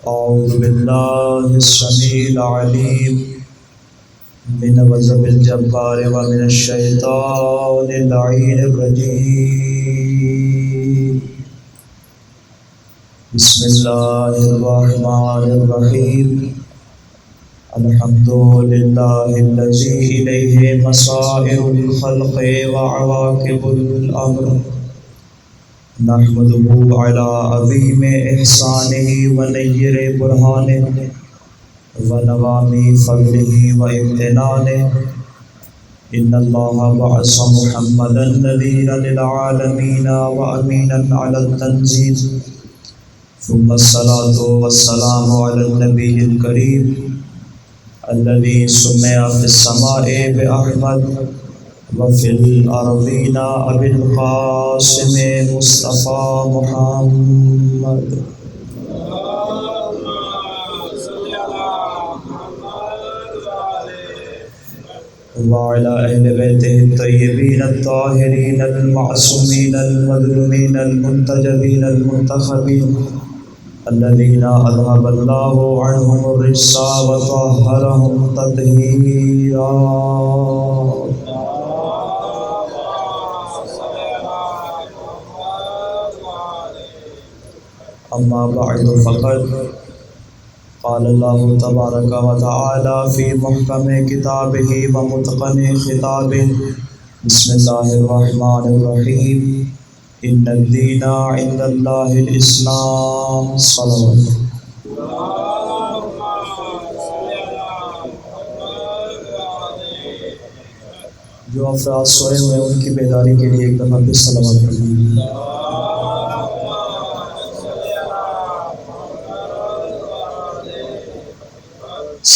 أعوذ بالله السميع العليم من غضب الجبار ومن الشيطان اللعين الرجيم. بسم الله الرحمن الرحيم. الحمد لله الذي إليه مصائر الخلق وعواقب الأمر، نحمده على عظيم إحسانه ونير برهانه ونوام فضله وامتنانه. إن الله بعث محمدا نذيرا للعالمين وأمينا على التنزيل، ثم الصلاة والسلام على النبي الكريم الذي سمع في السماء بأحمد وفي الأرضين أبي القاسم مصطفى محمد. وعلى أهل بيته الطيبين الطاهرين المعصومين المظلومين المنتجبين المنتخبين الذين أذهب الله عنهم الرجس وطهرهم تطهيرا. أما بعد فقد قال الله تبارك وتعالى في محكم كتابه ومتقن خطابه. بسم الله الرحمن الرحيم. إن الدين عند الله الإسلام. صلوات. جو افراد سوئے ہوئے ان کی بیداری کے لیے ایک دفعہ پھر صلوات پڑھیں.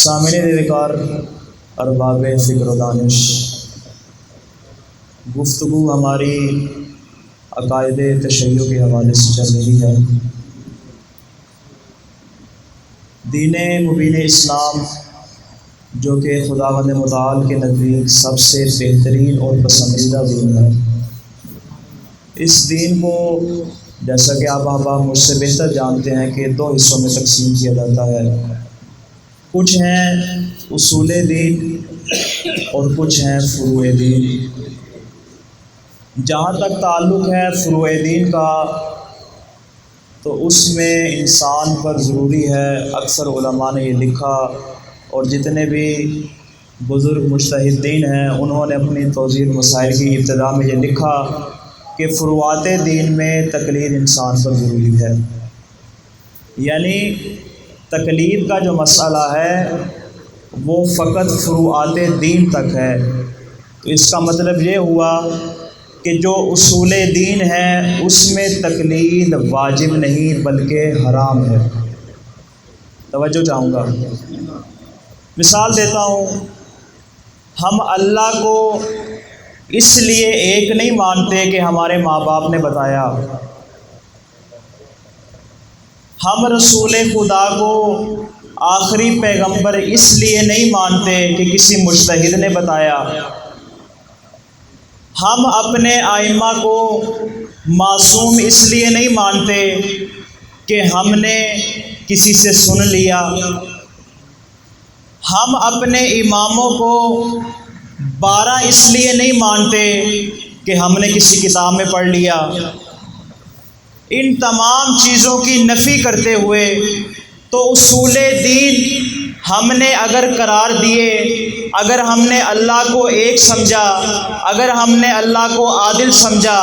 سامعین وقار، ارباب فکر و دانش، گفتگو ہماری عقائد تشیع کے حوالے سے چل رہی ہے. دین مبین اسلام جو کہ خداوند متعال کے نزدیک سب سے بہترین اور پسندیدہ دین ہے، اس دین کو جیسا کہ آپ احباب مجھ سے بہتر جانتے ہیں کہ دو حصوں میں تقسیم کیا جاتا ہے. کچھ ہیں اصول دین اور کچھ ہیں فروع دین. جہاں تک تعلق ہے فروع دین کا تو اس میں انسان پر ضروری ہے، اکثر علماء نے یہ لکھا اور جتنے بھی بزرگ مجتہدین ہیں انہوں نے اپنی توضیح المسائل کی ابتدا میں یہ لکھا کہ فروعات دین میں تقلید انسان پر ضروری ہے. یعنی تقلید کا جو مسئلہ ہے وہ فقط فروعات دین تک ہے. تو اس کا مطلب یہ ہوا کہ جو اصول دین ہے اس میں تقلید واجب نہیں بلکہ حرام ہے. توجہ چاہوں گا. مثال دیتا ہوں. ہم اللہ کو اس لیے ایک نہیں مانتے کہ ہمارے ماں باپ نے بتایا. ہم رسول خدا کو آخری پیغمبر اس لیے نہیں مانتے کہ کسی مجتہد نے بتایا. ہم اپنے ائمہ کو معصوم اس لیے نہیں مانتے کہ ہم نے کسی سے سن لیا. ہم اپنے اماموں کو 12 اس لیے نہیں مانتے کہ ہم نے کسی کتاب میں پڑھ لیا. ان تمام چیزوں کی نفی کرتے ہوئے تو اصول دین ہم نے اگر قرار دیے، اگر ہم نے اللہ کو ایک سمجھا، اگر ہم نے اللہ کو عادل سمجھا،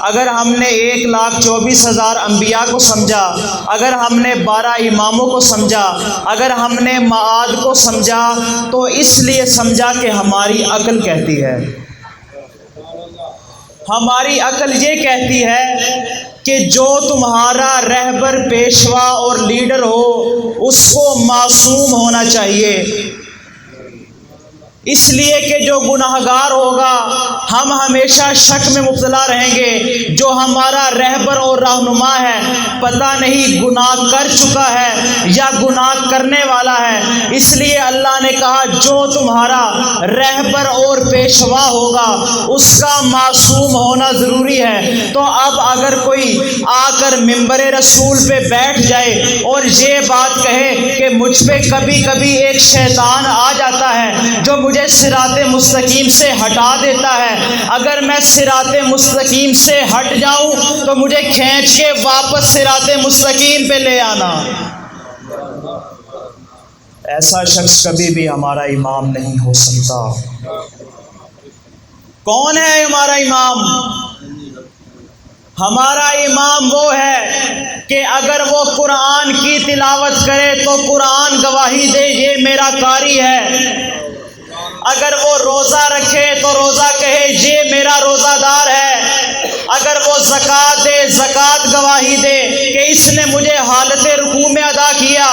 اگر ہم نے 1,24,000 انبیاء کو سمجھا، اگر ہم نے 12 اماموں کو سمجھا، اگر ہم نے معاد کو سمجھا تو اس لیے سمجھا کہ ہماری عقل کہتی ہے. ہماری عقل یہ کہتی ہے کہ جو تمہارا رہبر، پیشوا اور لیڈر ہو اس کو معصوم ہونا چاہیے. اس لیے کہ جو گناہگار ہوگا ہم ہمیشہ شک میں مبتلا رہیں گے، جو ہمارا رہبر اور رہنما ہے پتہ نہیں گناہ کر چکا ہے یا گناہ کرنے والا ہے، اس لیے اللہ نے کہا جو تمہارا رہبر اور پیشوا ہوگا اس کا معصوم ہونا ضروری ہے۔ تو اب اگر کوئی آ کر ممبر رسول پہ بیٹھ جائے اور یہ بات کہے کہ مجھ پہ کبھی کبھی ایک شیطان آ جاتا ہے جو مجھے صراط مستقیم سے ہٹا دیتا ہے، اگر میں صراط مستقیم سے ہٹ جاؤں تو مجھے کھینچ کے واپس صراط مستقیم پہ لے آنا، ایسا شخص کبھی بھی ہمارا امام نہیں ہو سکتا۔ کون ہے ہمارا امام؟ ہمارا امام وہ ہے کہ اگر وہ قرآن کی تلاوت کرے تو قرآن گواہی دے یہ میرا قاری ہے، اگر وہ روزہ رکھے تو روزہ کہے یہ میرا روزہ دار ہے، اگر وہ زکوٰۃ دے زکوٰۃ گواہی دے کہ اس نے مجھے حالت رکوع میں ادا کیا،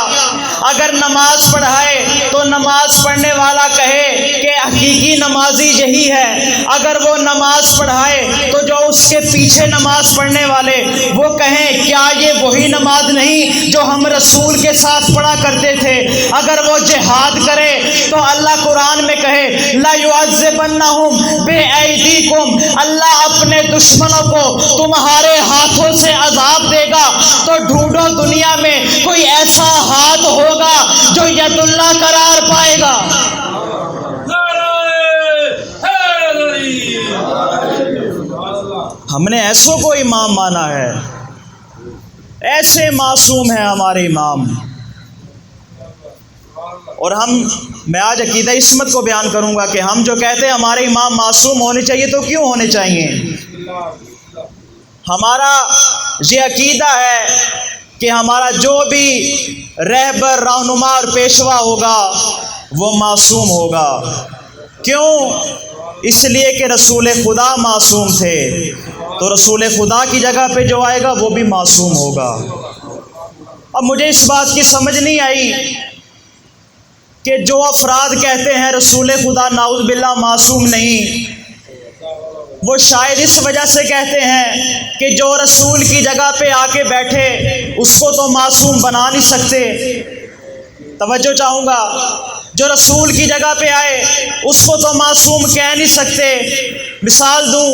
اگر نماز پڑھائے تو نماز پڑھنے والا کہے کہ حقیقی نمازی یہی ہے، اگر وہ نماز پڑھائے تو جو اس کے پیچھے نماز پڑھنے والے وہ کہیں کیا یہ وہی نماز نہیں جو ہم رسول کے ساتھ پڑھا کرتے تھے، اگر وہ جہاد کرے تو اللہ قرآن میں کہے لا يعذبنہم بأیدیکم، اللہ اپنے دشمنوں کو تمہارے ہاتھوں سے عذاب دے گا، تو ڈھونڈو دنیا میں کوئی ایسا ہاتھ ہوگا جو ید اللہ قرار پائے گا۔ ہم نے ایسوں کو امام مانا ہے، ایسے معصوم ہیں ہمارے امام، اور میں آج عقیدہ عصمت کو بیان کروں گا کہ ہم جو کہتے ہیں ہمارے امام معصوم ہونے چاہیے تو کیوں ہونے چاہیے؟ ہمارا یہ عقیدہ ہے کہ ہمارا جو بھی رہبر رہنما اور پیشوا ہوگا وہ معصوم ہوگا۔ کیوں؟ اس لیے کہ رسول خدا معصوم تھے، تو رسول خدا کی جگہ پہ جو آئے گا وہ بھی معصوم ہوگا۔ اب مجھے اس بات کی سمجھ نہیں آئی کہ جو افراد کہتے ہیں رسول خدا نعوذ باللہ معصوم نہیں، وہ شاید اس وجہ سے کہتے ہیں کہ جو رسول کی جگہ پہ آ کے بیٹھے اس کو تو معصوم بنا نہیں سکتے۔ توجہ چاہوں گا، جو رسول کی جگہ پہ آئے اس کو تو معصوم کہہ نہیں سکتے۔ مثال دوں،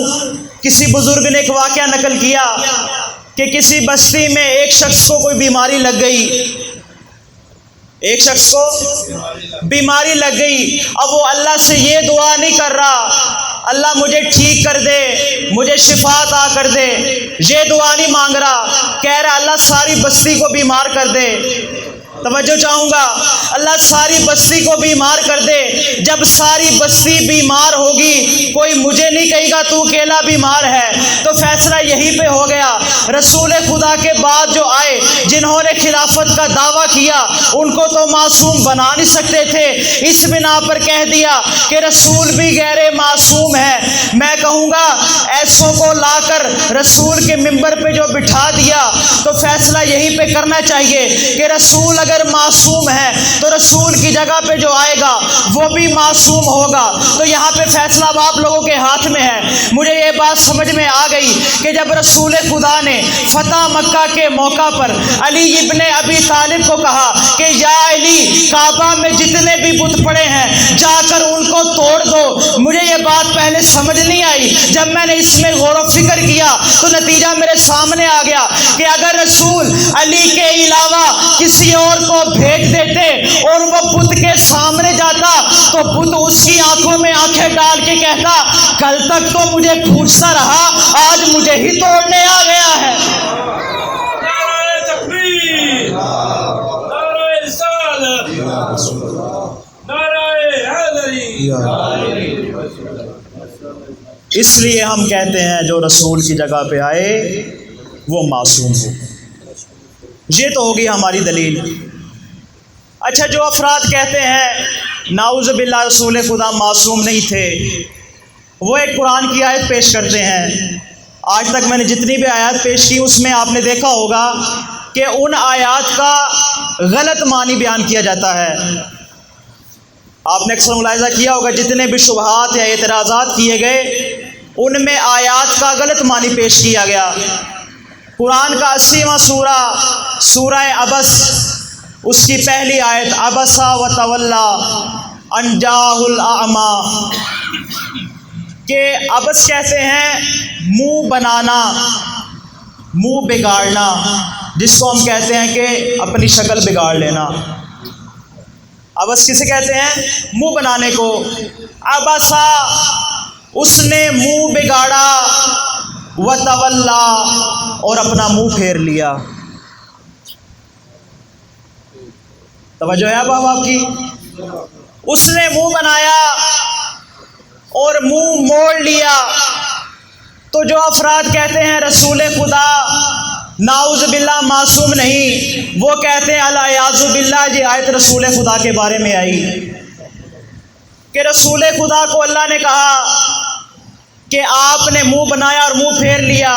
کسی بزرگ نے ایک واقعہ نقل کیا کہ کسی بستی میں ایک شخص کو کوئی بیماری لگ گئی، ایک شخص کو بیماری لگ گئی، اب وہ اللہ سے یہ دعا نہیں کر رہا اللہ مجھے ٹھیک کر دے، مجھے شفا عطا کر دے، یہ دعا نہیں مانگ رہا، کہہ رہا اللہ ساری بستی کو بیمار کر دے۔ توجہ چاہوں گا، اللہ ساری بستی کو بیمار کر دے۔ جب ساری بستی بیمار ہوگی کوئی مجھے نہیں کہے گا تو اکیلا بیمار ہے، تو فیصلہ یہی پہ ہو گیا۔ رسول خدا کے بعد جو آئے جنہوں نے خلافت کا دعویٰ کیا ان کو تو معصوم بنا نہیں سکتے تھے، اس بنا پر کہہ دیا کہ رسول بھی غیر معصوم ہے۔ میں کہوں گا ایسوں کو لا کر رسول کے ممبر پہ جو بٹھا دیا تو فیصلہ یہی پہ کرنا چاہیے کہ رسول اگر معصوم ہے تو رسول کی جگہ پہ جو آئے گا وہ بھی معصوم ہوگا۔ تو یہاں پہ فیصلہ اب آپ لوگوں کے ہاتھ میں ہے۔ مجھے یہ بات سمجھ میں آ گئی کہ جب رسول خدا نے فتح مکہ کے موقع پر علی ابن ابی طالب کو کہا کہ یا علی کعبہ میں جتنے بھی بت پڑے ہیں جا کر ان کو توڑ دو، مجھے یہ بات پہلے سمجھ نہیں آئی۔ جب میں نے اس میں غور و فکر کیا تو نتیجہ میرے سامنے آ گیا کہ اگر رسول علی کے علاوہ کسی اور کو بھیج دیتے اور وہ بت کے سامنے جاتا تو بت اس کی آنکھوں میں آنکھیں ڈال کے کہتا کل تک تو مجھے پوچھتا رہا، آج مجھے ہی توڑنے آ گیا ہے۔ نعرہ تکبیر، نعرہ رسالت، نعرہ حیدری۔ اس لیے ہم کہتے ہیں جو رسول کی جگہ پہ آئے وہ معصوم ہو۔ یہ تو ہوگی ہماری دلیل۔ اچھا، جو افراد کہتے ہیں نعوذ باللہ رسول خدا معصوم نہیں تھے، وہ ایک قرآن کی آیت پیش کرتے ہیں۔ آج تک میں نے جتنی بھی آیات پیش کی اس میں آپ نے دیکھا ہوگا کہ ان آیات کا غلط معنی بیان کیا جاتا ہے۔ آپ نے اکثر ملاحظہ کیا ہوگا جتنے بھی شبہات یا اعتراضات کیے گئے ان میں آیات کا غلط معنی پیش کیا گیا۔ قرآن کا 80واں سورہ سورہ عبس، اس کی پہلی آیت عبسا و تولا ان جاءہ الاعمی، کہ عبس کہتے ہیں منہ بنانا، منہ بگاڑنا، جس کو ہم کہتے ہیں کہ اپنی شکل بگاڑ لینا۔ عبس کسے کہتے ہیں؟ منہ بنانے کو۔ عبسا، اس نے منہ بگاڑا، وتولا، اور اپنا منہ پھیر لیا۔ توجہ ہے اب آپ کی؟ اس نے منہ بنایا اور منہ موڑ لیا۔ تو جو افراد کہتے ہیں رسول خدا نعوذ باللہ معصوم نہیں، وہ کہتے ہیں الیاذ باللہ یہ آیت رسول خدا کے بارے میں آئی کہ رسول خدا کو اللہ نے کہا کہ آپ نے منہ بنایا اور منہ پھیر لیا۔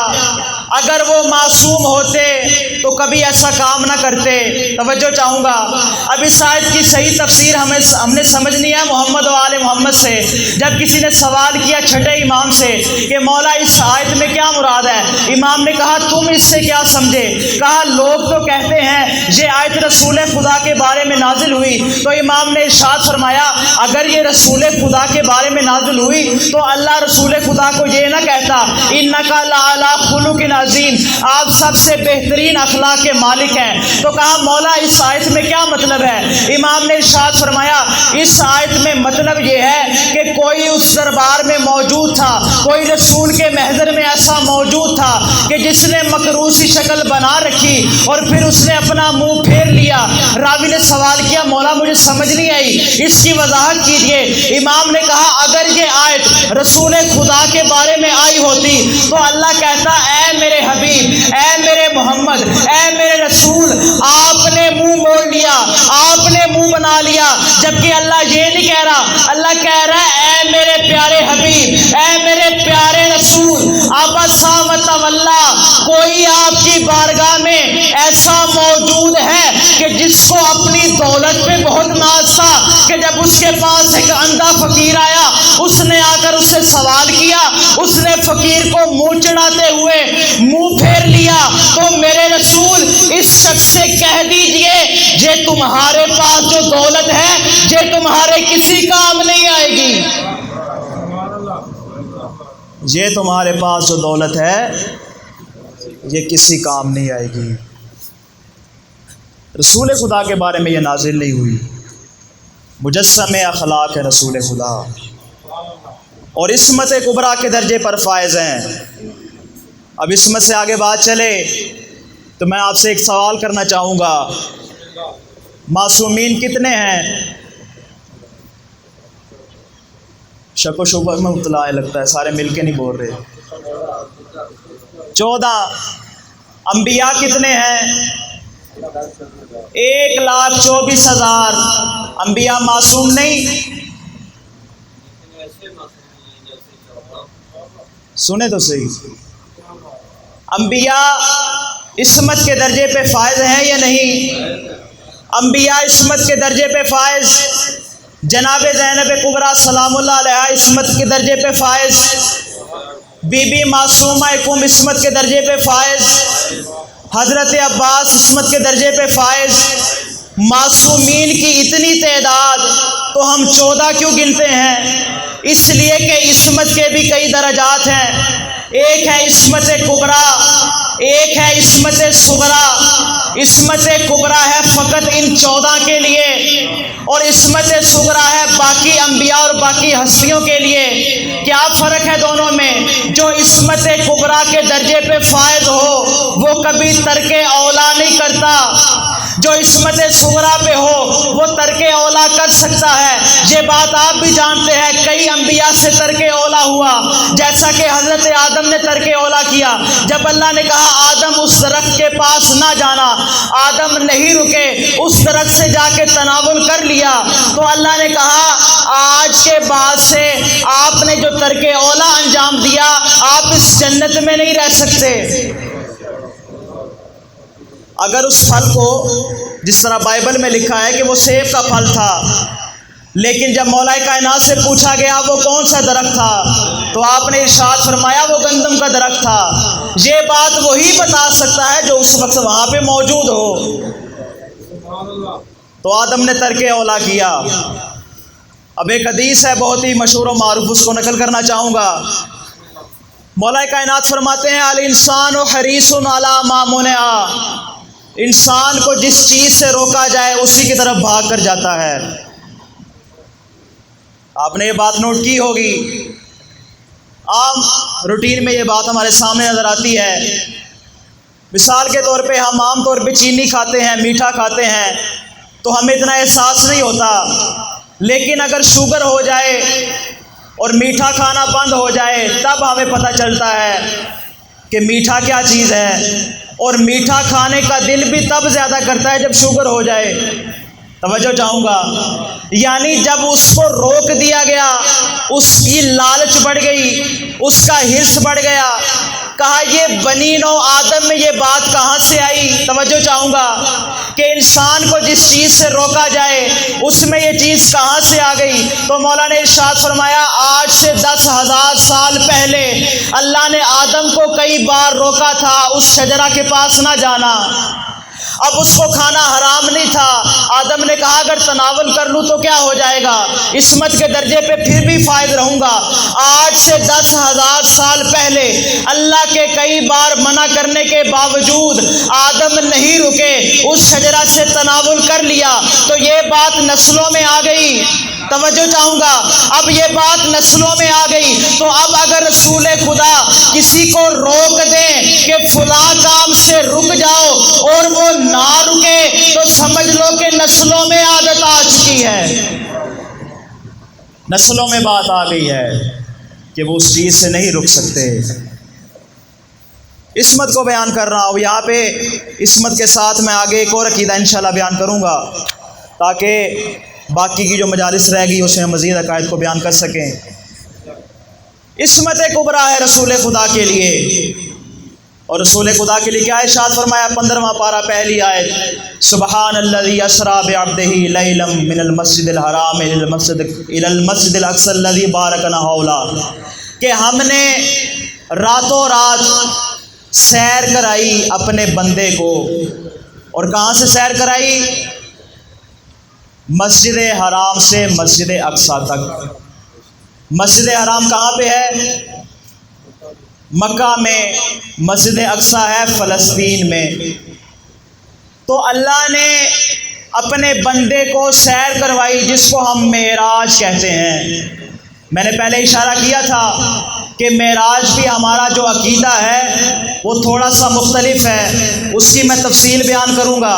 اگر وہ معصوم ہوتے تو کبھی ایسا کام نہ کرتے۔ توجہ چاہوں گا، اب اس آیت کی صحیح تفسیر ہم نے سمجھنی ہے محمد و آل محمد سے۔ جب کسی نے سوال کیا چھٹے امام سے کہ مولا اس آیت میں کیا مراد ہے، امام نے کہا تم اس سے کیا سمجھے؟ کہا لوگ تو کہتے ہیں یہ آیت رسول خدا کے بارے میں نازل ہوئی۔ تو امام نے ارشاد فرمایا اگر یہ رسول خدا کے بارے میں نازل ہوئی تو اللہ رسول خدا کو یہ نہ کہتا انک لعلی خلق عظیم، آپ سب سے بہترین اخلاق کے مالک ہیں۔ تو کہا مولا اس آیت میں کیا مطلب ہے؟ امام نے ارشاد فرمایا اس آیت میں مطلب یہ ہے کہ کوئی اس دربار میں موجود تھا، کوئی رسول کے محضر میں ایسا موجود تھا کہ جس نے مکروہ سی شکل بنا رکھی اور پھر اس نے اپنا منہ پھیر لیا۔ راوی نے سوال کیا مولا مجھے سمجھ نہیں آئی، اس کی وضاحت کیجئے۔ امام نے کہا اگر یہ آیت رسول خدا کے بارے میں آئی ہوتی تو اللہ کہتا اے میرے حبیب، اے میرے محمد، اے میرے رسول، آپ نے منہ موڑ لیا، آپ نے منہ بنا لیا، جبکہ اللہ یہ نہیں کہہ رہا۔ اللہ کہہ رہا ہے اے میرے پیارے حبیب، اے میرے پیارے رسول، عبسا و تولا، کوئی آپ کی بارگاہ میں ایسا موجود ہے کہ جس کو اپنی دولت پہ بہت ناز تھا کہ جب اس کے پاس ایک اندھا فقیر آیا، اس نے آ کر اس سے سوال کیا، اس نے فقیر کو منہ چڑھاتے ہوئے منہ پھیر لیا۔ تو میرے رسول اس شخص سے کہہ دیجئے یہ تمہارے پاس جو دولت ہے یہ تمہارے کسی کام نہیں آئے گی، یہ تمہارے پاس جو دولت ہے یہ کسی کام نہیں آئے گی۔ رسول خدا کے بارے میں یہ نازل نہیں ہوئی، مجسم اخلاق ہے رسول خدا، اور عصمت کبریٰ کے درجے پر فائز ہیں۔ اب عصمت سے آگے بات چلے تو میں آپ سے ایک سوال کرنا چاہوں گا، معصومین کتنے ہیں؟ شک و شبہ میں مبتلا ہے لگتا ہے، سارے مل کے نہیں بول رہے۔ 14۔ انبیاء کتنے ہیں؟ 1,24,000۔ انبیاء معصوم نہیں؟ سنیں تو صحیح، انبیاء عصمت کے درجے پہ فائز ہیں یا نہیں؟ انبیاء عصمت کے درجے پہ فائز، جناب زینب کبریٰ سلام اللہ علیہا عصمت کے درجے پہ فائز، بی بی معصومہ کم عصمت کے درجے پہ فائز، حضرت عباس عصمت کے درجے پہ فائز۔ معصومین کی اتنی تعداد تو ہم 14 کیوں گنتے ہیں؟ اس لیے کہ عصمت کے بھی کئی درجات ہیں، ایک ہے عصمت کبریٰ، ایک ہے عصمت صغریٰ۔ عصمت کبریٰ ہے فقط ان 14 کے لیے، اور عصمت صغریٰ ہے باقی انبیاء اور باقی ہستیوں کے لیے۔ کیا فرق ہے دونوں میں؟ جو عصمت کبریٰ کے درجے پہ فائز ہو وہ کبھی ترک اولا نہیں کرتا، جو عصمت صغریٰ پہ ہو وہ ترک اولا کر سکتا ہے۔ یہ بات آپ بھی جانتے ہیں، کئی انبیاء سے ترک اولا ہوا، جیسا کہ حضرت آدم نے ترک اولا کیا۔ جب اللہ نے کہا آدم اس درخت کے پاس نہ جانا، آدم نہیں رکے، اس درخت سے جا کے تناول کر لیا۔ تو اللہ نے کہا آج کے بعد سے آپ نے جو ترک اولا انجام دیا آپ اس جنت میں نہیں رہ سکتے۔ اگر اس پھل کو، جس طرح بائبل میں لکھا ہے کہ وہ سیب کا پھل تھا، لیکن جب مولا کائنات سے پوچھا گیا وہ کون سا درخت تھا تو آپ نے ارشاد فرمایا وہ گندم کا درخت تھا۔ یہ بات وہی بتا سکتا ہے جو اس وقت وہاں پہ موجود ہو۔ تو آدم نے ترک اولا کیا۔ اب ایک حدیث ہے بہت ہی مشہور و معروف، اس کو نقل کرنا چاہوں گا۔ مولا کائنات فرماتے ہیں الانسان حریص علی ما منع، انسان کو جس چیز سے روکا جائے اسی کی طرف بھاگ کر جاتا ہے۔ آپ نے یہ بات نوٹ کی ہوگی، عام روٹین میں یہ بات ہمارے سامنے نظر آتی ہے۔ مثال کے طور پہ ہم عام طور پہ چینی کھاتے ہیں، میٹھا کھاتے ہیں تو ہمیں اتنا احساس نہیں ہوتا، لیکن اگر شوگر ہو جائے اور میٹھا کھانا بند ہو جائے تب ہمیں پتہ چلتا ہے کہ میٹھا کیا چیز ہے، اور میٹھا کھانے کا دل بھی تب زیادہ کرتا ہے جب شوگر ہو جائے۔ توجہ چاہوں گا، یعنی جب اس کو روک دیا گیا اس کی لالچ بڑھ گئی، اس کا حرص بڑھ گیا۔ کہا یہ بنی نوع آدم میں یہ بات کہاں سے آئی؟ توجہ چاہوں گا کہ انسان کو جس چیز سے روکا جائے اس میں یہ چیز کہاں سے آ گئی؟ تو مولا نے ارشاد فرمایا آج سے 10,000 سال پہلے اللہ نے آدم کو کئی بار روکا تھا اس شجرہ کے پاس نہ جانا۔ اب اس کو کھانا حرام نہیں تھا، آدم نے کہا اگر تناول کر لوں تو کیا ہو جائے گا، عصمت کے درجے پہ پھر بھی فائد رہوں گا۔ آج سے 10,000 سال پہلے اللہ کے کئی بار منع کرنے کے باوجود آدم نہیں رکے، اس شجرہ سے تناول کر لیا، تو یہ بات نسلوں میں آ گئی۔ توجہ چاہوں گا، اب یہ بات نسلوں میں آ گئی، تو اب اگر رسول خدا کسی کو روک دیں کہ فلاں کام سے رک جاؤ اور وہ نہ رکے تو سمجھ لو کہ نسلوں میں عادت آ چکی ہے، نسلوں میں بات آ گئی ہے کہ وہ اس چیز سے نہیں رک سکتے۔ عصمت کو بیان کر رہا ہوں یہاں پہ، عصمت کے ساتھ میں آگے ایک اور عقیدہ انشاءاللہ بیان کروں گا تاکہ باقی کی جو مجالس رہ گئی اس میں مزید عقائد کو بیان کر سکیں۔ عصمت کبریٰ ہے رسول خدا کے لیے، اور رسول خدا کے لیے کیا ارشاد فرمایا 15واں پارہ پہلی آیت، سبحان الذی اسریٰ بعبدہ لیلا من المسجد الحرام الی المسجد الاقصی الذی بارکنا حولہ، کہ ہم نے راتوں رات سیر کرائی اپنے بندے کو، اور کہاں سے سیر کرائی؟ مسجد حرام سے مسجد اقصیٰ تک۔ مسجد حرام کہاں پہ ہے؟ مکہ میں، مسجد اقصیٰ ہے فلسطین میں۔ تو اللہ نے اپنے بندے کو سیر کروائی جس کو ہم معراج کہتے ہیں۔ میں نے پہلے اشارہ کیا تھا کہ معراج بھی ہمارا جو عقیدہ ہے وہ تھوڑا سا مختلف ہے، اس کی میں تفصیل بیان کروں گا۔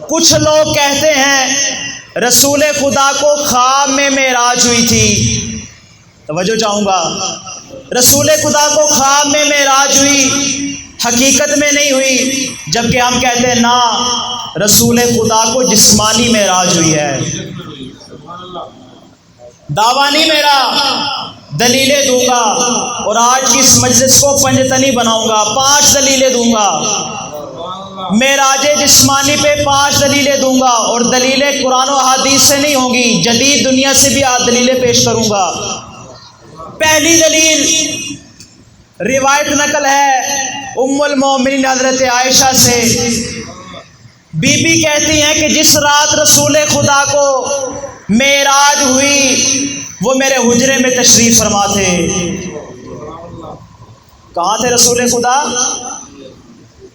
کچھ لوگ کہتے ہیں رسول خدا کو خواب میں معراج ہوئی تھی، توجہ چاہوں گا، رسول خدا کو خواب میں معراج ہوئی، حقیقت میں نہیں ہوئی، جبکہ ہم کہتے ہیں نا، رسول خدا کو جسمانی معراج ہوئی ہے۔ دعویٰ نہیں میرا، دلیلیں دوں گا، اور آج کی اس مجلس کو پنجتنی بناؤں گا، 5 دلیلیں دوں گا، معراج جسمانی پہ 5 دلیلیں دوں گا، اور دلیلیں قرآن و حدیث سے نہیں ہوں گی، جدید دنیا سے بھی دلیلیں پیش کروں گا۔ پہلی دلیل روایت نقل ہے ام المومنین حضرت عائشہ سے، بی بی کہتی ہیں کہ جس رات رسول خدا کو معراج ہوئی وہ میرے حجرے میں تشریف فرما تھے۔ کہاں تھے رسول خدا؟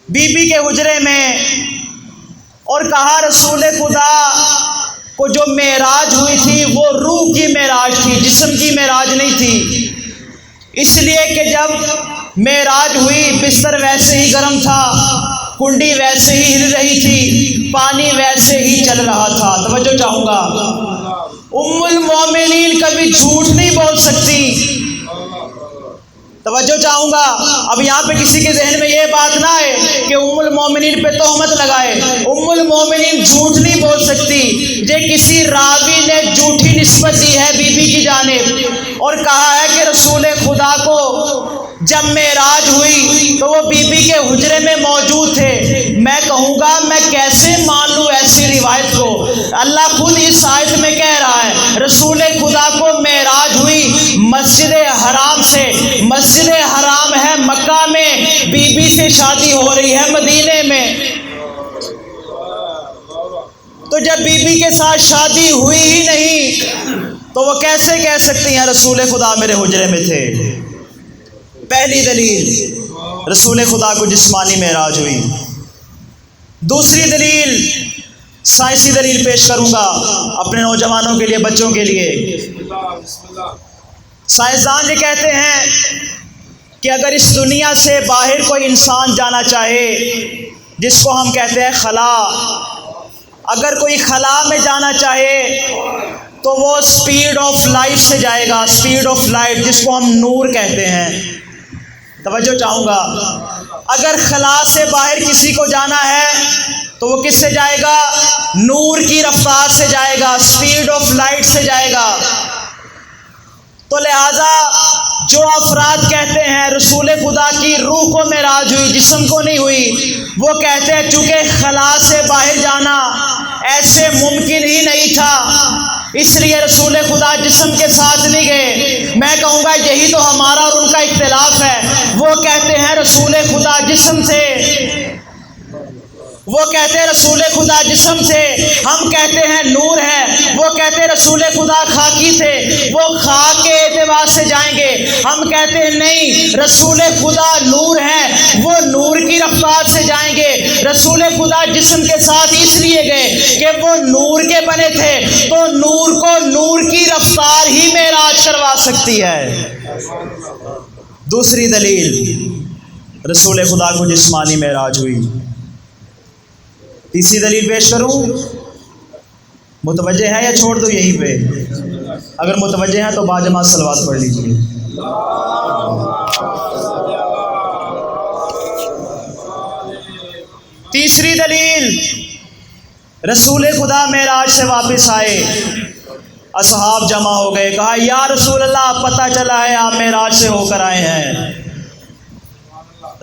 بی بی کے حجرے میں، اور کہا رسول خدا کو جو معراج ہوئی تھی وہ روح کی معراج تھی، جسم کی معراج نہیں تھی، اس لیے کہ جب معراج ہوئی بستر ویسے ہی گرم تھا، کنڈی ویسے ہی ہل رہی تھی، پانی ویسے ہی چل رہا تھا۔ توجہ چاہوں گا، ام المومنین کبھی جھوٹ نہیں بول سکتی، توجہ چاہوں گا۔ اب یہاں پہ کسی کے ذہن میں یہ بات نہ آئے کہ ام المومنین پہ تہمت لگائے، ام المومنین جھوٹ نہیں بول سکتی۔ یہ کسی راوی نے جھوٹی نسبت دی ہے بی بی کی جانب، اور کہا ہے کہ رسول خدا کو جب معراج ہوئی تو وہ بی بی کے حجرے میں موجود تھے۔ میں کہوں گا میں کیسے مان لوں ایسی روایت کو؟ اللہ خود اس آیت میں کہہ رہا ہے تو جب بیوی کے ساتھ شادی ہوئی ہی نہیں تو وہ کیسے کہہ سکتی ہیں رسول خدا میرے حجرے میں تھے؟ پہلی دلیل، رسول خدا کو جسمانی معراج ہوئی۔ دوسری دلیل، سائنسی دلیل پیش کروں گا اپنے نوجوانوں کے لیے، بچوں کے لیے۔ سائنسدان یہ کہتے ہیں کہ اگر اس دنیا سے باہر کوئی انسان جانا چاہے، جس کو ہم کہتے ہیں خلا، اگر کوئی خلا میں جانا چاہے تو وہ سپیڈ آف لائٹ سے جائے گا، سپیڈ آف لائٹ، جس کو ہم نور کہتے ہیں۔ توجہ چاہوں گا، اگر خلا سے باہر کسی کو جانا ہے تو وہ کس سے جائے گا؟ نور کی رفتار سے جائے گا، سپیڈ آف لائٹ سے جائے گا۔ تو لہذا جو افراد کہتے ہیں رسول خدا کی روح کو معراج ہوئی، جسم کو نہیں ہوئی، وہ کہتے ہیں چونکہ خلا سے باہر جانا ایسے ممکن ہی نہیں تھا، اس لیے رسول خدا جسم کے ساتھ نہیں گئے۔ میں کہوں گا یہی تو ہمارا اور ان کا اختلاف ہے۔ وہ کہتے ہیں رسول خدا جسم سے، وہ کہتے ہیں رسول خدا جسم سے، ہم کہتے ہیں نور ہے۔ وہ کہتے ہیں رسول خدا خاکی تھے، وہ خاک کے اعتبار سے جائیں گے۔ ہم کہتے ہیں نہیں، رسول خدا نور ہے، وہ نور کی رفتار سے جائیں گے۔ رسول خدا جسم کے ساتھ اس لیے گئے کہ وہ نور کے بنے تھے، تو نور کو نور کی رفتار ہی معراج کروا سکتی ہے۔ دوسری دلیل، رسول خدا کو جسمانی معراج ہوئی۔ تیسری دلیل پیش کروں؟ متوجہ ہے یا چھوڑ دو یہیں پہ؟ اگر متوجہ ہیں تو باجماعت صلوات پڑھ لیجیے۔ تیسری دلیل، رسول خدا معراج سے واپس آئے، اصحاب جمع ہو گئے، کہا یا رسول اللہ پتہ چلا ہے آپ معراج سے ہو کر آئے ہیں۔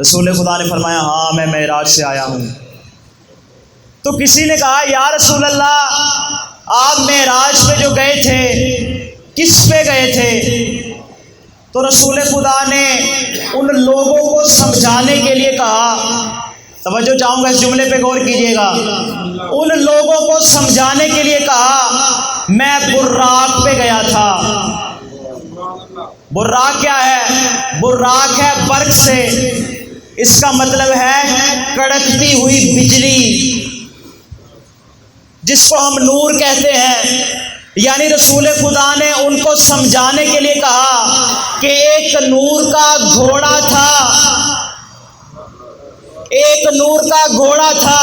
رسول خدا نے فرمایا ہاں میں معراج سے آیا ہوں۔ تو کسی نے کہا یا رسول اللہ آپ معراج پہ جو گئے تھے کس پہ گئے تھے؟ تو رسول خدا نے ان لوگوں کو سمجھانے کے لیے کہا، توجہ چاہوں گا اس جملے پہ غور کیجیے گا، ان لوگوں کو سمجھانے کے لیے کہا میں براق پہ گیا تھا۔ براق کیا ہے؟ براق ہے برق سے، اس کا مطلب ہے کڑکتی ہوئی بجلی، جس کو ہم نور کہتے ہیں۔ یعنی رسول خدا نے ان کو سمجھانے کے لیے کہا کہ ایک نور کا گھوڑا تھا، ایک نور کا گھوڑا تھا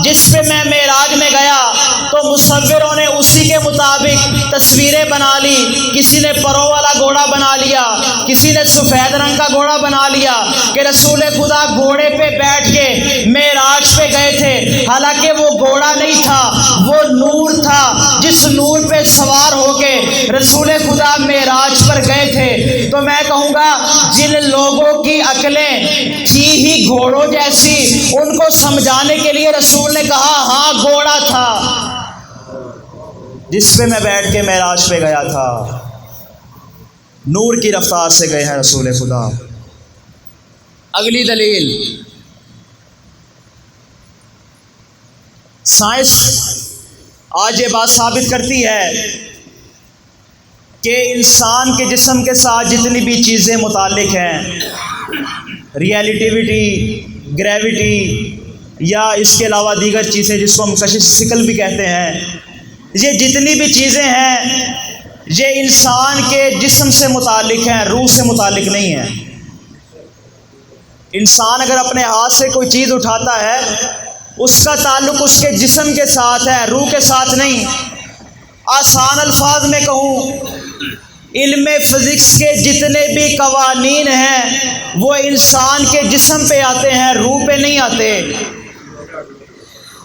جس پہ میں معراج میں گیا۔ تو مصوروں نے اسی کے مطابق تصویریں بنا لی، کسی نے پروں والا گھوڑا بنا لیا، کسی نے سفید رنگ کا گھوڑا بنا لیا کہ رسول خدا گھوڑے پہ بیٹھ کے معراج پہ گئے تھے۔ حالانکہ وہ گھوڑا نہیں تھا، وہ نور تھا، جس نور پہ سوار ہو کے رسول خدا معراج پر گئے تھے۔ تو میں کہوں گا جن لوگوں کی عقلیں تھی ہی گھوڑوں جیسی، ان کو سمجھانے کے لیے رسول نے کہا ہاں گھوڑا تھا جس پہ میں بیٹھ کے معراج پہ گیا تھا۔ نور کی رفتار سے گئے ہیں رسول خدا۔ اگلی دلیل، سائنس آج یہ بات ثابت کرتی ہے کہ انسان کے جسم کے ساتھ جتنی بھی چیزیں متعلق ہیں، ریلیٹیوٹی، گریوٹی یا اس کے علاوہ دیگر چیزیں جس کو ہم کشش ثقل بھی کہتے ہیں، یہ جتنی بھی چیزیں ہیں یہ انسان کے جسم سے متعلق ہیں، روح سے متعلق نہیں ہیں۔ انسان اگر اپنے ہاتھ سے کوئی چیز اٹھاتا ہے اس کا تعلق اس کے جسم کے ساتھ ہے، روح کے ساتھ نہیں۔ آسان الفاظ میں کہوں، علم فزکس کے جتنے بھی قوانین ہیں وہ انسان کے جسم پہ آتے ہیں، روح پہ نہیں آتے۔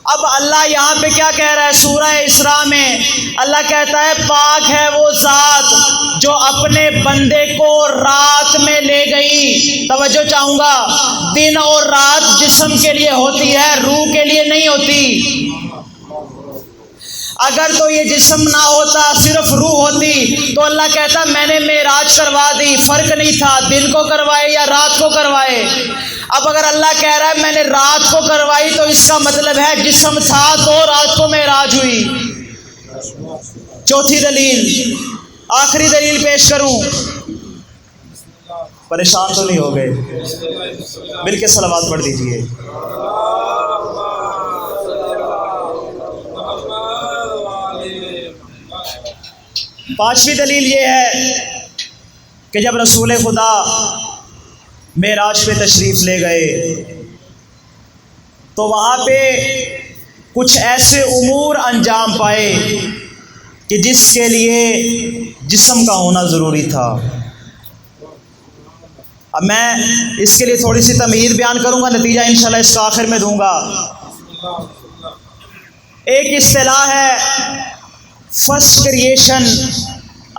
اب اللہ یہاں پہ کیا کہہ رہا ہے؟ سورہ اسراء میں اللہ کہتا ہے پاک ہے وہ ذات جو اپنے بندے کو رات میں لے گئی۔ توجہ چاہوں گا، دن اور رات جسم کے لیے ہوتی ہے، روح کے لیے نہیں ہوتی۔ اگر تو یہ جسم نہ ہوتا، صرف روح ہوتی، تو اللہ کہتا میں نے معراج کروا دی، فرق نہیں تھا دن کو کروائے یا رات کو کروائے۔ اب اگر اللہ کہہ رہا ہے میں نے رات کو کروائی تو اس کا مطلب ہے جسم تھا تو رات کو معراج ہوئی۔ چوتھی دلیل، آخری دلیل پیش کروں، پریشان تو نہیں ہو گئے؟ مل کے صلوات پڑھ دیجئے۔ پانچویں دلیل یہ ہے کہ جب رسول خدا معراج پہ تشریف لے گئے تو وہاں پہ کچھ ایسے امور انجام پائے کہ جس کے لیے جسم کا ہونا ضروری تھا۔ اب میں اس کے لیے تھوڑی سی تمہید بیان کروں گا، نتیجہ انشاءاللہ اس کا آخر میں دوں گا۔ ایک اصطلاح ہے فرسٹ کریشن،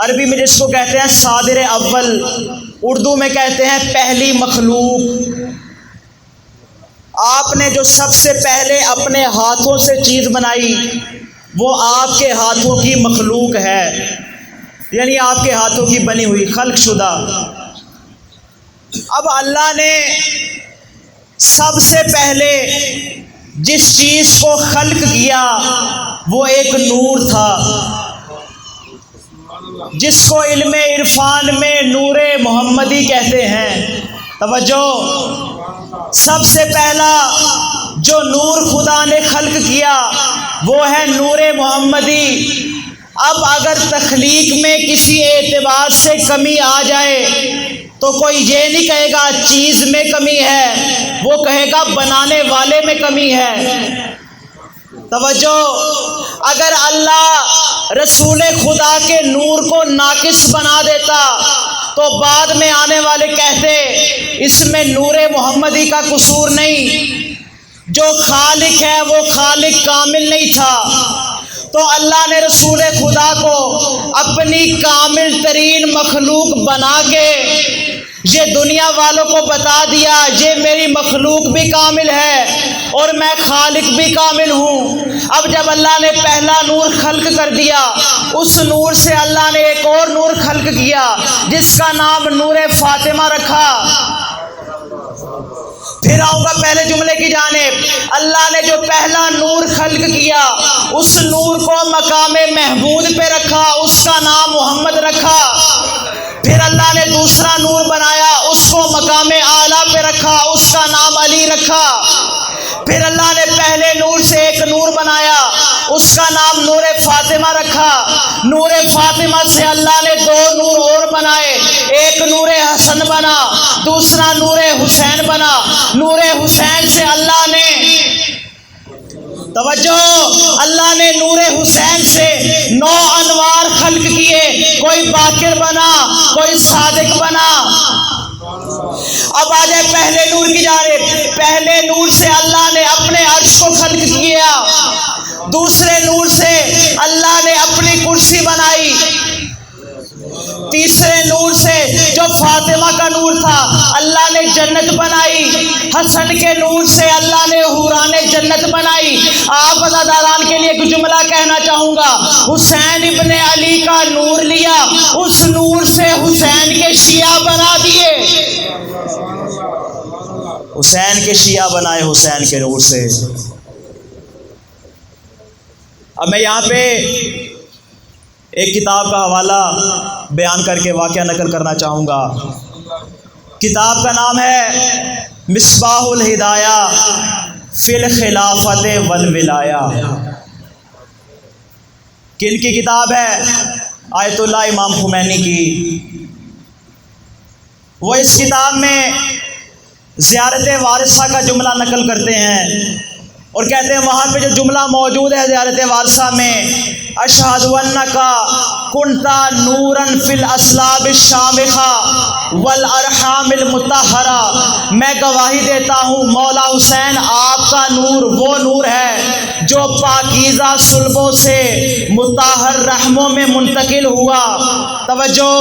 عربی میں جس کو کہتے ہیں صادر اول، اردو میں کہتے ہیں پہلی مخلوق۔ آپ نے جو سب سے پہلے اپنے ہاتھوں سے چیز بنائی وہ آپ کے ہاتھوں کی مخلوق ہے، یعنی آپ کے ہاتھوں کی بنی ہوئی، خلق شدہ۔ اب اللہ نے سب سے پہلے جس چیز کو خلق کیا وہ ایک نور تھا، جس کو علم عرفان میں نور محمدی کہتے ہیں۔ توجہ، سب سے پہلا جو نور خدا نے خلق کیا وہ ہے نور محمدی۔ اب اگر تخلیق میں کسی اعتبار سے کمی آ جائے تو کوئی یہ نہیں کہے گا چیز میں کمی ہے، وہ کہے گا بنانے والے میں کمی ہے۔ توجہ، اگر اللہ رسول خدا کے نور کو ناقص بنا دیتا تو بعد میں آنے والے کہتے اس میں نور محمدی کا قصور نہیں، جو خالق ہے وہ خالق کامل نہیں تھا۔ تو اللہ نے رسول خدا کو اپنی کامل ترین مخلوق بنا کے یہ دنیا والوں کو بتا دیا یہ میری مخلوق بھی کامل ہے اور میں خالق بھی کامل ہوں۔ اب جب اللہ نے پہلا نور خلق کر دیا، اس نور سے اللہ نے ایک اور نور خلق کیا جس کا نام نور فاطمہ رکھا۔ پھر آؤں گا پہلے جملے کی جانب۔ اللہ نے جو پہلا نور خلق کیا اس نور کو مقام محمود پہ رکھا، اس کا نام محمد رکھا۔ پھر اللہ نے دوسرا نور بنایا، اس کو مقام اعلیٰ پہ رکھا، اس کا نام علی رکھا۔ پھر اللہ نے پہلے نور سے ایک نور بنایا، اس کا نام نور فاطمہ رکھا۔ نور فاطمہ سے اللہ نے دو نور اور بنائے، ایک نور حسن بنا، دوسرا نور حسین بنا۔ نور حسین سے اللہ نے توجہ، اللہ نے نور حسین سے 9 انوار خلق کیے، کوئی باقر بنا، کوئی صادق بنا۔ اب آ جائے پہلے نور کی جانب۔ پہلے نور سے اللہ نے اپنے عرش کو خلق کیا، دوسرے نور سے اللہ نے اپنی کرسی بنائی، تیسرے نور سے جو فاطمہ کا نور تھا اللہ نے جنت بنائی، حسن کے نور سے اللہ نے حوران جنت بنائی۔ آپ عزاداران کے لیے ایک جملہ کہنا چاہوں گا، حسین ابن علی کا نور لیا، اس نور سے حسین کے شیعہ بنا دیے، حسین کے شیعہ بنائے حسین کے نور سے۔ اب میں یہاں پہ ایک کتاب کا حوالہ بیان کر کے واقعہ نقل کرنا چاہوں گا۔ کتاب کا نام ہے مصباح الہدایہ فی الخلافت والولایہ۔ کن کی کتاب ہے؟ آیت اللہ امام خمینی کی۔ وہ اس کتاب میں زیارت وارثہ کا جملہ نقل کرتے ہیں اور کہتے ہیں وہاں پہ جو جملہ موجود ہے زیارت وارثہ میں، اشہد انک کنت نورا فی الاسلاب الشامخہ والارحام المطہرہ، میں گواہی دیتا ہوں مولا حسین آپ کا نور وہ نور ہے جو پاکیزہ صلبوں سے مطہر رحموں میں منتقل ہوا۔ توجہ،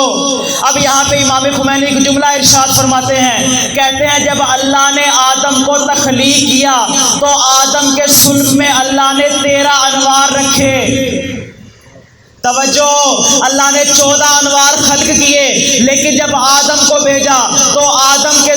اب یہاں پہ امام خمینی ایک جملہ ارشاد فرماتے ہیں، کہتے ہیں جب اللہ نے آدم کو تخلیق کیا تو آدم کے صلب میں اللہ نے 13 انوار رکھے۔ توجہ، اللہ نے 14 انوار خلق کیے، لیکن جب آدم کو بھیجا تو آدم کے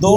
2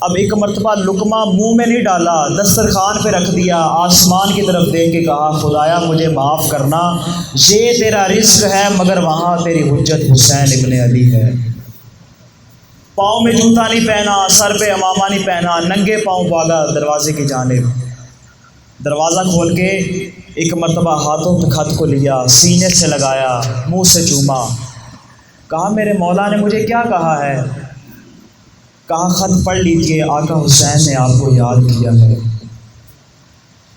اب ایک مرتبہ لقمہ منہ میں نہیں ڈالا، دسترخوان پہ رکھ دیا، آسمان کی طرف دیکھ کے کہا خدایا مجھے معاف کرنا، یہ تیرا رزق ہے مگر وہاں تیری حجت حسین ابن علی ہے۔ پاؤں میں جوتا نہیں پہنا، سر پہ امامہ نہیں پہنا، ننگے پاؤں بھاگا دروازے کی جانب۔ دروازہ کھول کے ایک مرتبہ ہاتھوں پہ خط کو لیا، سینے سے لگایا، منہ سے چوما، کہا میرے مولا نے مجھے کیا کہا ہے؟ کہا خط پڑھ لیجئے، آقا حسین نے آپ کو یاد کیا ہے۔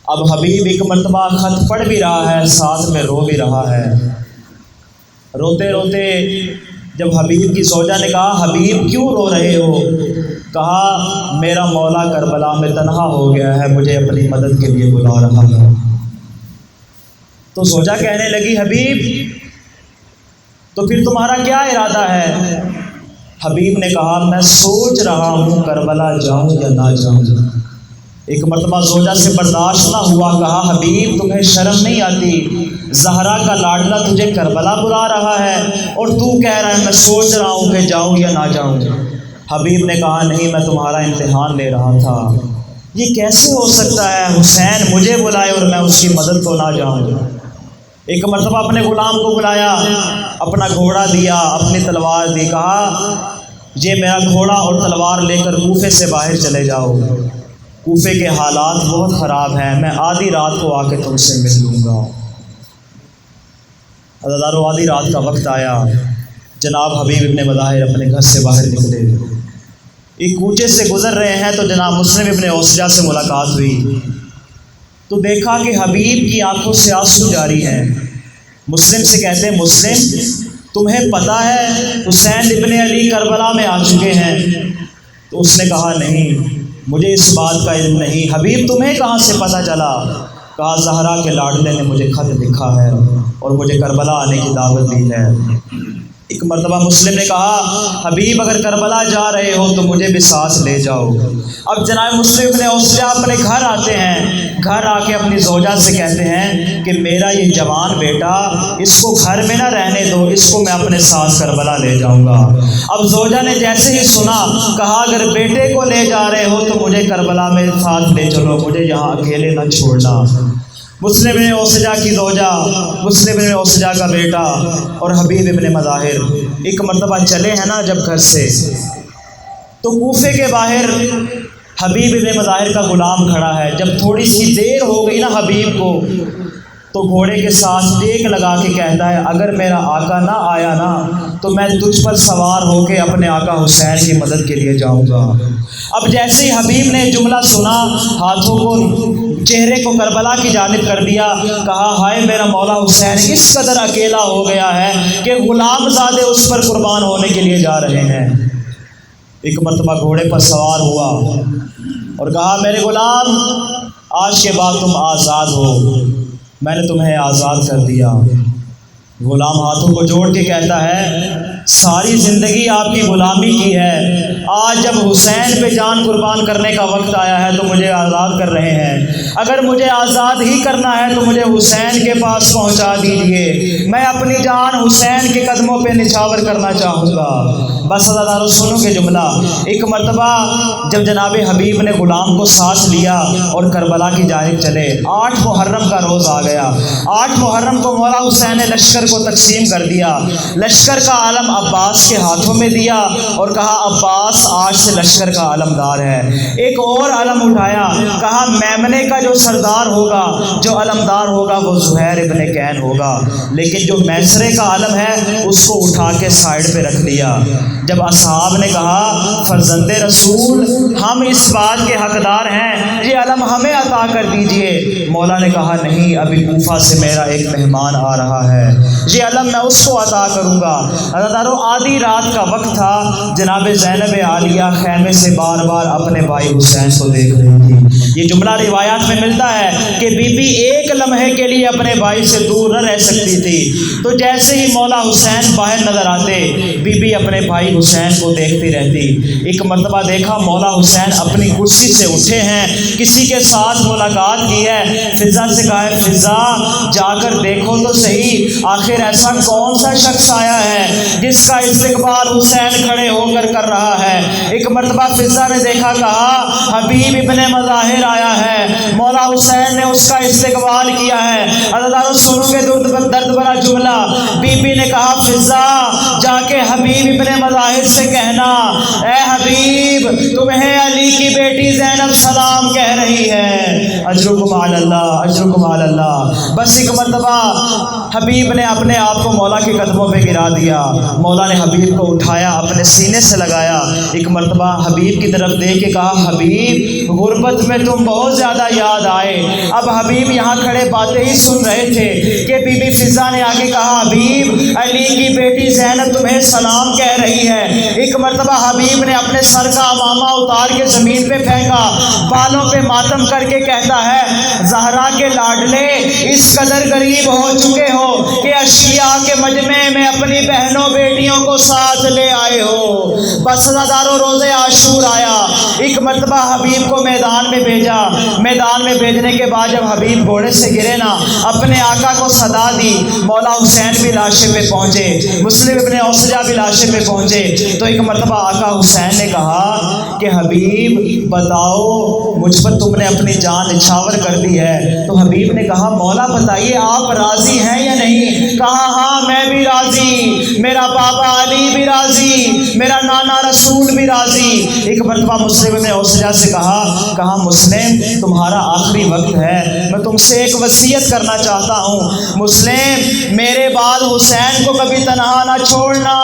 اب حبیب ایک مرتبہ خط پڑھ بھی رہا ہے، ساتھ میں رو بھی رہا ہے۔ روتے روتے جب حبیب کی زوجہ نے کہا حبیب کیوں رو رہے ہو؟ کہا میرا مولا کربلا میں تنہا ہو گیا ہے، مجھے اپنی مدد کے لیے بلا رہا ہے۔ تو زوجہ کہنے لگی حبیب تو پھر تمہارا کیا ارادہ ہے؟ حبیب نے کہا میں سوچ رہا ہوں کربلا جاؤں یا نہ جاؤں۔ ایک مرتبہ زوجہ سے برداشت نہ ہوا، کہا حبیب تمہیں شرم نہیں آتی؟ زہرا کا لاڈلا تجھے کربلا بلا رہا ہے اور تو کہہ رہا ہے میں سوچ رہا ہوں کہ جاؤں یا نہ جاؤں۔ حبیب نے کہا نہیں، میں تمہارا امتحان لے رہا تھا، یہ کیسے ہو سکتا ہے حسین مجھے بلائے اور میں اس کی مدد کو نہ جاؤں۔ ایک مرتبہ اپنے غلام کو بلایا، اپنا گھوڑا دیا، اپنی تلوار دی، کہا یہ میرا گھوڑا اور تلوار لے کر کوفے سے باہر چلے جاؤ، کوفے کے حالات بہت خراب ہیں، میں آدھی رات کو آ کے تم سے مل لوں گا۔ عزیزانو آدھی رات کا وقت آیا، جناب حبیب ابن مظاہر اپنے گھر سے باہر نکلے، ایک کوچے سے گزر رہے ہیں تو جناب مسلم ابن اوسجہ سے ملاقات ہوئی تو دیکھا کہ حبیب کی آنکھوں سے آنسو جاری ہیں۔ مسلم سے کہتے ہیں مسلم تمہیں پتہ ہے حسین ابن علی کربلا میں آ چکے ہیں؟ تو اس نے کہا نہیں مجھے اس بات کا علم نہیں۔ حبیب تمہیں کہاں سے پتہ چلا؟ کہا زہرا کے لاڈلے نے مجھے خط لکھا ہے اور مجھے کربلا آنے کی دعوت دی ہے۔ ایک مرتبہ مسلم نے کہا حبیب اگر کربلا جا رہے ہو تو مجھے بھی ساتھ لے جاؤ۔ اب جناب مسلم ابن اوسجہ اپنے گھر آتے ہیں، گھر آ کے اپنی زوجہ سے کہتے ہیں کہ میرا یہ جوان بیٹا اس کو گھر میں نہ رہنے دو، اس کو میں اپنے ساتھ کربلا لے جاؤں گا۔ اب زوجہ نے جیسے ہی سنا کہا اگر بیٹے کو لے جا رہے ہو تو مجھے کربلا میں ساتھ لے چلو، مجھے یہاں اکیلے نہ چھوڑنا۔ مسلم ابن اوسجہ کی زوجہ، مسلم ابن اوسجہ کا بیٹا اور حبیب ابن مظاہر ایک مرتبہ چلے ہیں نا جب گھر سے، تو کوفے کے باہر حبیب ابن مظاہر کا غلام کھڑا ہے۔ جب تھوڑی سی دیر ہو گئی نا حبیب کو تو گھوڑے کے ساتھ ٹیک لگا کے کہتا ہے اگر میرا آقا نہ آیا نا تو میں تجھ پر سوار ہو کے اپنے آقا حسین کی مدد کے لیے جاؤں گا۔ اب جیسے ہی حبیب نے جملہ سنا ہاتھوں کو چہرے کو کربلا کی جانب کر دیا، کہا ہائے میرا مولا حسین اس قدر اکیلا ہو گیا ہے کہ غلام زادے اس پر قربان ہونے کے لیے جا رہے ہیں۔ ایک مرتبہ گھوڑے پر سوار ہوا اور کہا میرے غلام آج کے بعد تم آزاد ہو، میں نے تمہیں آزاد کر دیا۔ غلام ہاتھوں کو جوڑ کے کہتا ہے ساری زندگی آپ کی غلامی کی ہے، آج جب حسین پہ جان قربان کرنے کا وقت آیا ہے تو مجھے آزاد کر رہے ہیں۔ اگر مجھے آزاد ہی کرنا ہے تو مجھے حسین کے پاس پہنچا دیجیے، میں اپنی جان حسین کے قدموں پہ نچھاور کرنا چاہوں گا۔ بس عزیزانو سنو کہ جملہ ایک مرتبہ جب جناب حبیب نے غلام کو ساتھ لیا اور کربلا کی جانب چلے، 8 محرم کا روز آ گیا۔ 8 محرم کو مولا حسین نے لشکر کو تقسیم کر دیا، لشکر کا علم عباس کے ہاتھوں میں دیا اور کہا عباس آج سے لشکر کا علمدار ہے۔ ایک اور علم اٹھایا، کہا میمنے کا جو سردار ہوگا، جو علمدار ہوگا وہ زہیر ابن کین ہوگا، لیکن جو میسرے کا علم ہے اس کو اٹھا کے سائڈ پہ رکھ دیا۔ جب اصحاب نے کہا فرزند رسول ہم اس بات کے حقدار ہیں، یہ علم ہمیں عطا کر دیجئے، مولا نے کہا نہیں ابھی کوفہ سے میرا ایک مہمان آ رہا ہے، یہ علم میں اس کو عطا کروں گا۔ عزیزانو آدھی رات کا وقت تھا، جناب زینب عالیہ خیمے سے بار بار اپنے بھائی حسین کو دیکھ رہی تھی۔ یہ جملہ روایات میں ملتا ہے کہ بی بی ایک لمحے کے لیے اپنے بھائی سے دور نہ رہ سکتی تھی، تو جیسے ہی مولا حسین باہر نظر آتے بی بی اپنے بھائی حبیب حسین کو دیکھتی رہتی۔ ایک مرتبہ دیکھا مولا حسین اپنی کرسی سے اٹھے ہیں، کسی کے ساتھ ملاقات کی ہے، فضا سے کہا ہے فضا جا کر دیکھو تو صحیح آخر ایسا کون سا شخص آیا ہے جس کا استقبال حسین کھڑے ہو کر رہا ہے۔ ایک مرتبہ فضا نے دیکھا، کہا حبیب ابن مظاہر آیا ہے، مولا حسین نے اس کا استقبال کیا ہے۔ عزیزانو سنو گے درد بھرا جملہ، بی بی نے کہا فضا جا کے حبیب ابن مظاہر سے کہنا اے حبیب تمہیں علی کی بیٹی زینب سلام کہہ رہی ہے، اجرکم علی اللہ، اجرکم علی اللہ۔ بس ایک مرتبہ حبیب نے اپنے آپ کو مولا کے قدموں پہ گرا دیا، مولا نے حبیب کو اٹھایا اپنے سینے سے لگایا، ایک مرتبہ حبیب کی طرف دیکھ کے کہا حبیب غربت میں تم بہت زیادہ یاد آئے۔ اب حبیب یہاں کھڑے باتیں ہی سن رہے تھے کہ بی بی فضا نے آگے کہا حبیب علی کی بیٹی زینب تمہیں سلام کہہ رہی ہے۔ ایک مرتبہ حبیب نے اپنے سر کا امامہ اتار کے زمین پہ پھینکا، بالوں پہ ماتم کر کے کہتا ہے زہرا کے لاڈلے اس قدر غریب ہو چکے ہو کہ اشقیاء کے مجمع میں اپنی بہنوں بیٹیوں کو ساتھ لے آئے ہو۔ بس عزادارو روزے عاشور آیا، ایک مرتبہ حبیب کو میدان میں بھیجا، میدان میں بھیجنے کے بعد جب حبیب گھوڑے سے گرے نا اپنے آقا کو صدا دی، مولا حسین بھی لاشے پہ پہنچے، مسلم ابن اوسجہ بھی لاشے پہ پہنچے، تو ایک مرتبہ آقا حسین نے کہا کہ حبیب بتاؤ مجھ پر تم نے اپنی جان نچھاور کر دی ہے۔ تو حبیب نے کہا مولا بتائیے آپ راضی ہیں یا نہیں؟ کہا ہاں میں بھی راضی، میرا بابا علی بھی راضی، میرا نانا رسول بھی راضی۔ ایک مرتبہ مسلم نے اوسجہ سے کہا مسلم تمہارا آخری وقت ہے، میں تم سے ایک وصیت کرنا چاہتا ہوں، مسلم میرے بعد حسین کو کبھی تنہا نہ چھوڑنا،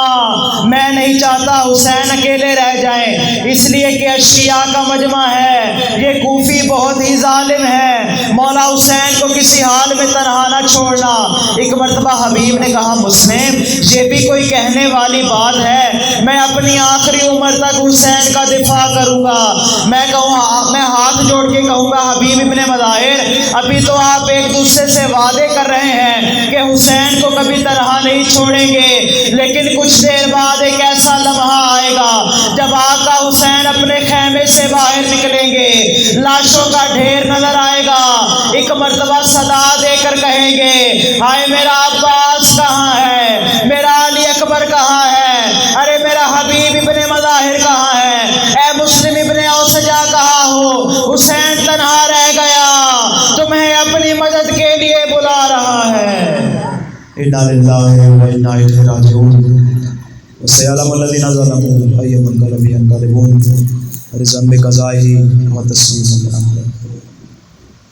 میں نہیں چاہتا حسین اکیلے رہ جائیں، اس لیے کہ اشقیاء کا مجمع ہے، یہ کوفی بہت ہی ظالم ہے، مولا حسین کو کسی حال میں تنہا نہ چھوڑنا۔ ایک مرتبہ حبیب نے کہا مسلم یہ بھی کوئی کہنے والی بات ہے، میں اپنی آخری عمر تک حسین کا دفاع کروں گا، میں ہاتھ جوڑ کے کہوں گا حبیب ابن مظاہر ابھی تو آپ ایک دوسرے سے وعدے کر رہے ہیں کہ حسین کو کبھی تنہا نہیں چھوڑیں گے، لیکن کچھ دیر بعد ایک ایسا لمحہ آئے گا جب آقا حسین اپنے خیمے سے باہر نکلیں گے، لاشوں کا ڈھیر نظر آئے گا، ایک مرتبہ صدا دے کر کہیں گے ہائے میرا عباس کہاں ہے، میرا علی اکبر کہاں ہے، ارے میرا حبیب ابن مظاہر کہاں ہے، اے مسلم ابن اوسجہ کہاں ہو، حسین تنہا رہ گیا، تمہیں اپنی مدد کے لیے بلا رہا ہے۔ انا للہ و انا الیہ راجعون۔ وسيعلم الذين ظلموا أي منقلب ينقلبون، رزقا بقضائه وتسليما.